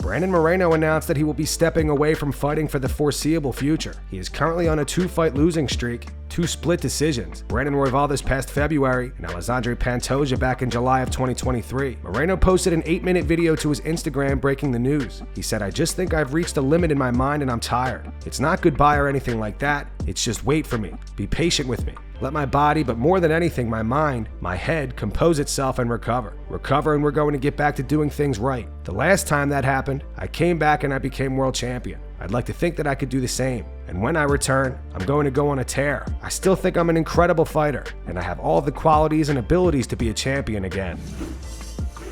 Brandon Moreno announced that he will be stepping away from fighting for the foreseeable future. He is currently on a 2-fight losing streak, 2 split decisions. Brandon Royval this past February, and Alexandre Pantoja back in July of 2023. Moreno posted an 8-minute video to his Instagram breaking the news. He said, "I just think I've reached a limit in my mind and I'm tired. It's not goodbye or anything like that. It's just wait for me. Be patient with me. Let my body, but more than anything, my mind, my head, compose itself and recover. Recover, and we're going to get back to doing things right. The last time that happened, I came back and I became world champion. I'd like to think that I could do the same. And when I return, I'm going to go on a tear. I still think I'm an incredible fighter, and I have all the qualities and abilities to be a champion again."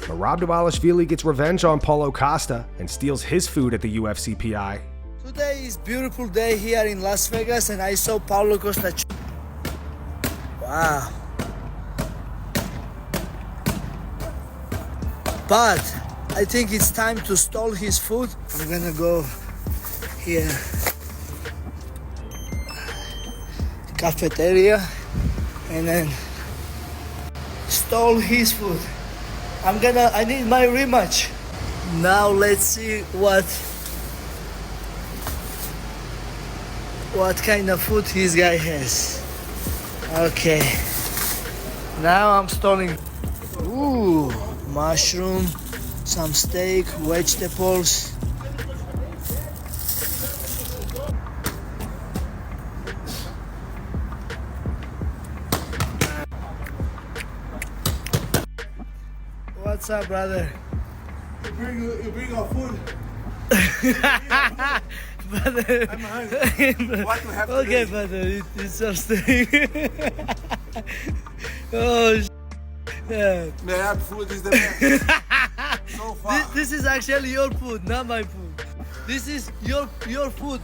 Merab gets revenge on Paulo Costa and steals his food at the UFC PI. Today is beautiful day here in Las Vegas, and I saw Paulo Costa. Wow. But I think it's time to stall his food. I'm gonna go here, cafeteria, and then stall his food. I need my rematch. Now let's see what kind of food this guy has. Okay, now I'm stalling. Ooh, mushroom, some steak, vegetables. What's up, brother? You bring our food. Brother. I'm hungry. What to have Okay, today? brother, it's some steak. Oh, yeah. Merab food is the best. So far. This is actually your food, not my food. This is your food.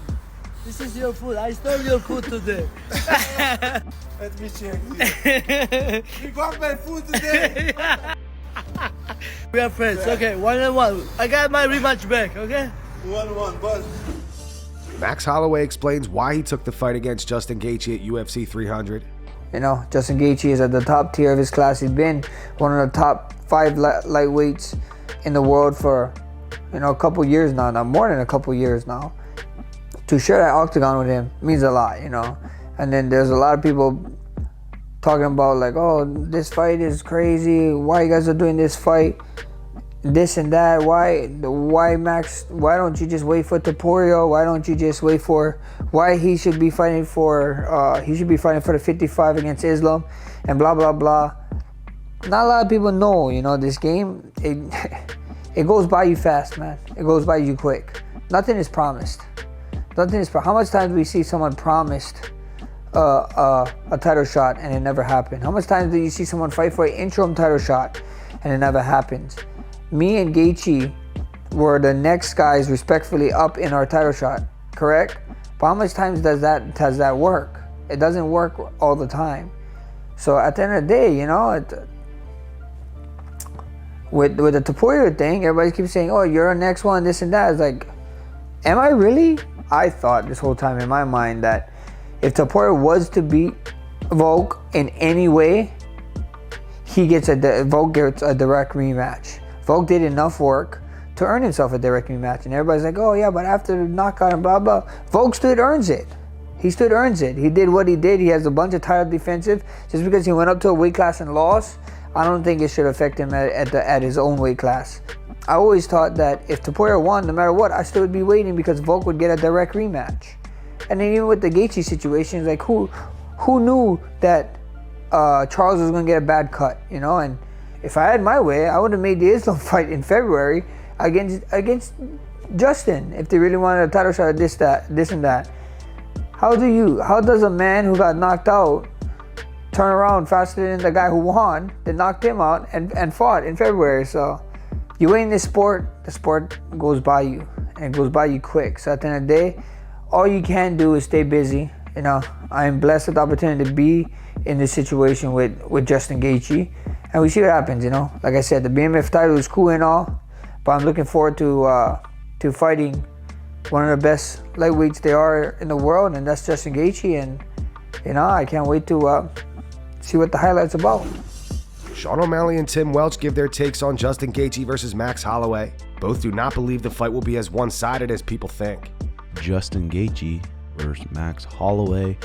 This is your food. I stole your food today. Let me check here. You got my food today. We are friends. Okay, 1-1. I got my rematch back, okay? 1-1, but Max Holloway explains why he took the fight against Justin Gaethje at UFC 300. You know, Justin Gaethje is at the top tier of his class. He's been one of the top 5 lightweights in the world for, a couple years now, more than a couple years now. To share that octagon with him means a lot, And then there's a lot of people talking about like, oh, this fight is crazy. Why you guys are doing this fight? This and that. Why Max? Why don't you just wait for Topuria? Why don't you just wait for? Why he should be fighting for? He should be fighting for the 55 against Islam, and blah blah blah. Not a lot of people know. This game. It goes by you fast, man. It goes by you quick. Nothing is promised. Nothing is. How much times do we see someone promised a title shot and it never happened? How much times do you see someone fight for an interim title shot and it never happens? Me and Gaethje were the next guys respectfully up in our title shot, correct? But how much times does that work? It doesn't work all the time. So at the end of the day, with the Topuria thing, everybody keeps saying, oh, you're our next one, this and that. It's like, am I really? I thought this whole time in my mind that if Topuria was to beat Volk in any way, Volk gets a direct rematch. Volk did enough work to earn himself a direct rematch. And everybody's like, oh yeah, but after the knockout and blah, blah. Volk earns it. He earns it. He did what he did. He has a bunch of title defensive. Just because he went up to a weight class and lost, I don't think it should affect him at his own weight class. I always thought that if Topuria won, no matter what, I still would be waiting because Volk would get a direct rematch. And then even with the Gaethje situation, it's like who knew that Charles was going to get a bad cut, And if I had my way, I would have made the Islam fight in February against Justin if they really wanted a title shot at this and that. How does a man who got knocked out turn around faster than the guy who won, that knocked him out and fought in February? So you win this sport, the sport goes by you, and it goes by you quick. So at the end of the day, all you can do is stay busy. I am blessed with the opportunity to be in this situation with Justin Gaethje, and we see what happens. Like I said, the BMF title is cool and all, but I'm looking forward to fighting one of the best lightweights there are in the world, and that's Justin Gaethje. And I can't wait to see what the highlight's about. Sean O'Malley and Tim Welch give their takes on Justin Gaethje versus Max Holloway. Both do not believe the fight will be as one-sided as people think. Justin Gaethje versus Max Holloway.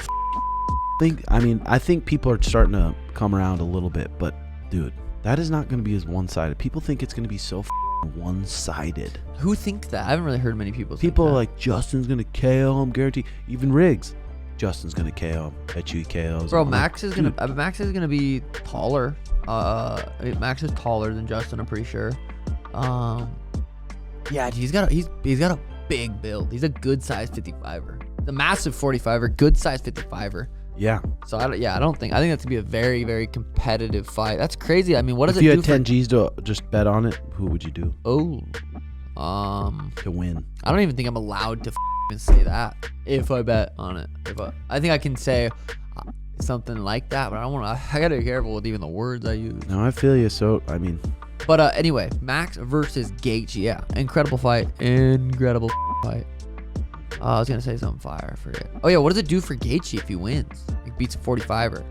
I think people are starting to come around a little bit, but dude, that is not going to be as one-sided. People think it's going to be so one-sided. Who thinks that? I haven't really heard many people. People are like, Justin's going to KO him, guarantee. Even Riggs, Justin's going to KO him. Bet you he KOs. Bro, Max is gonna be taller. Max is taller than Justin, I'm pretty sure. Yeah, he's got a big build. He's a good size 55er. The massive 45er, good size 55er. Yeah. So I think that's gonna be a very, very competitive fight. That's crazy. I mean, what does if it do? If you had 10 G's to just bet on it, who would you do? To win. I don't even think I'm allowed to say that if I bet on it. I think I can say something like that, but I gotta be careful with even the words I use. No, I feel you. So I mean, but anyway, Max versus Gaethje, yeah, incredible fight. I was gonna say something fire, I forget. Oh yeah, what does it do for Gaethje if he wins? He beats a 45er.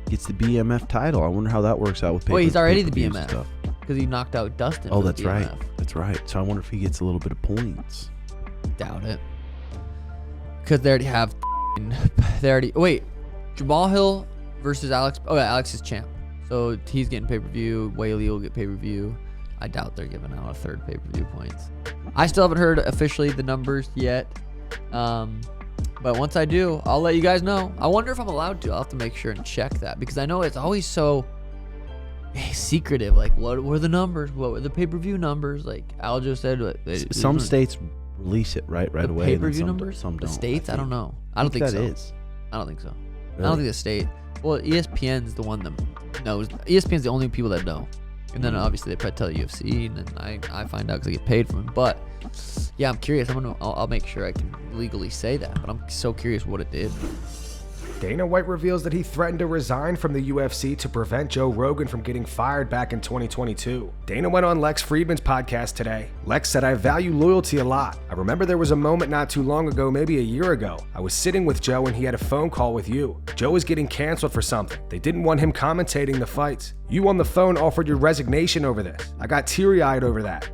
Gets the BMF title. I wonder how that works out with. Wait, he's already the BMF because he knocked out Dustin. Oh, that's right. That's right. So I wonder if he gets a little bit of points. Doubt it. Because they already have. Wait, Jamal Hill versus Alex. Oh yeah, Alex is champ. So he's getting pay-per-view. Whaley will get pay-per-view. I doubt they're giving out a third pay-per-view points. I still haven't heard officially the numbers yet. But once I do, I'll let you guys know. I wonder if I'm allowed to. I'll have to make sure and check that because I know it's always so secretive. Like, what were the numbers? What were the pay-per-view numbers? Like Aljo said, some states release it right away. Pay-per-view numbers. Some don't. The states, I don't know. I don't think so. I don't think so. Really? I don't think the state. Well, ESPN's the one that knows. ESPN's the only people that know. And then obviously they probably tell UFC, and then I find out because I get paid from it. But yeah, I'm curious. I'll make sure I can legally say that. But I'm so curious what it did. Dana White reveals that he threatened to resign from the UFC to prevent Joe Rogan from getting fired back in 2022. Dana went on Lex Friedman's podcast today. Lex said, "I value loyalty a lot. I remember there was a moment not too long ago, maybe a year ago. I was sitting with Joe and he had a phone call with you. Joe was getting canceled for something. They didn't want him commentating the fights. You on the phone offered your resignation over this. I got teary-eyed over that.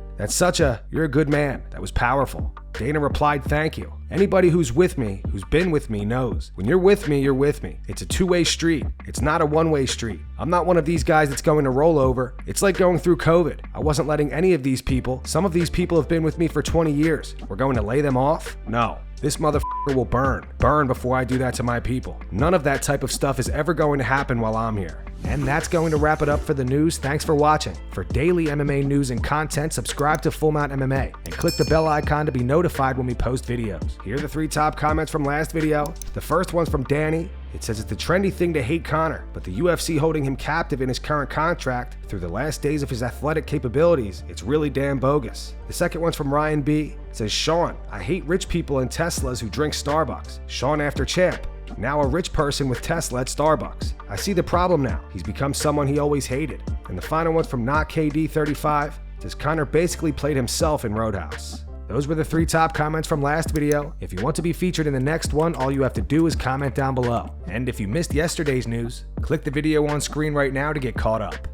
You're a good man. That was powerful." Dana replied, "Thank you. Anybody who's with me, who's been with me, knows. When you're with me, you're with me. It's a two-way street. It's not a one-way street. I'm not one of these guys that's going to roll over. It's like going through COVID. I wasn't letting any of these people. Some of these people have been with me for 20 years. We're going to lay them off? No. This motherfucker will burn. Burn before I do that to my people. None of that type of stuff is ever going to happen while I'm here." And that's going to wrap it up for the news. Thanks for watching. For daily MMA news and content, subscribe to Full Mount MMA and click the bell icon to be notified when we post videos. Here are the 3 top comments from last video. The first one's from Danny. It says, "It's the trendy thing to hate Conor, but the UFC holding him captive in his current contract through the last days of his athletic capabilities, it's really damn bogus." The second one's from Ryan B. It says, "Sean, I hate rich people in Teslas who drink Starbucks. Sean after champ. Now a rich person with Tesla at Starbucks. I see the problem now. He's become someone he always hated." And the final one's from NotKD35. It says, "Conor basically played himself in Roadhouse." Those were the 3 top comments from last video. If you want to be featured in the next one, all you have to do is comment down below. And if you missed yesterday's news, click the video on screen right now to get caught up.